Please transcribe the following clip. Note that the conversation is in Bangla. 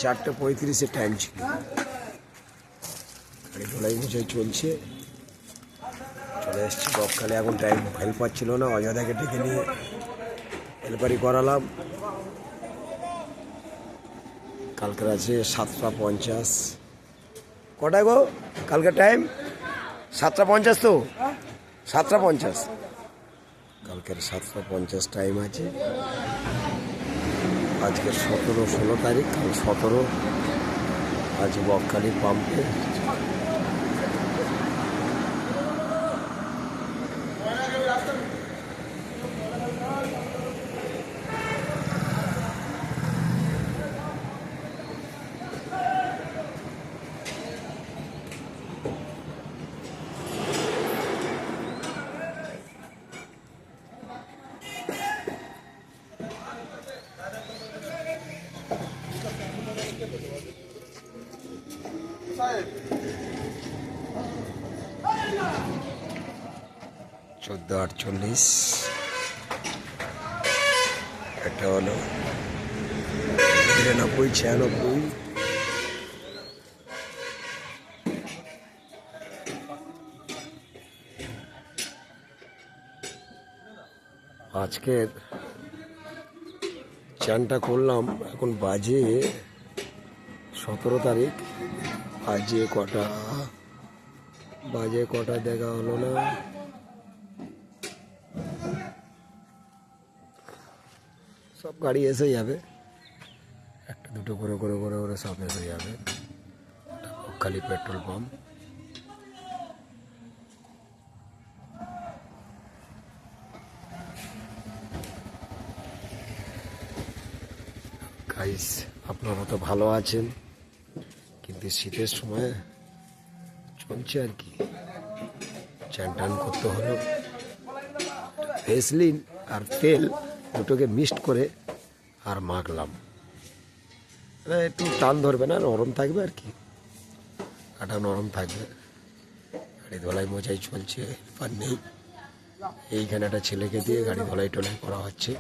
4:35 টাইম ছিল, গাড়ি ধোলাই মোছাই চলছে। চলে এসছি বকখালি, এখন টাইম হেল্পার ছিল না, অযোধ্যাকে ডেকে নিয়ে হেল্পারি করালাম। কালকের আছে 7:50। কটায় গো কালকে টাইম? 7:50 তো, 7:50। কালকের 7:50 টাইম আছে। আজকে 17-16 তারিখ, কাল 17। আজ বকখালি পাম্পে $14.48। এটা হলো 93-96। আজকের চানটা করলাম, এখন বাজে 17 তারিখ। বাজে কটা দেখা হলো না। সব গাড়ি এসে যাবে, একটা দুটো করে করে করে করে সব এসে যাবে। Bakkhali petrol pump. গাইস, আপনারা তো ভালো আছেন, কিন্তু শীতের সময় চলছে আর কি। চান টান করতে হলো, ভেসলিন আর তেল দুটোকে মিক্সড করে আর মাখলাম। একটু টান ধরবে না, নরম থাকবে আর কি, কাটা নরম থাকবে। গাড়ি ধোলাই মোছাই চলছে, আর নেই। এইখানে একটা ছেলেকে দিয়ে গাড়ি ধোলাই টোলাই করা হচ্ছে।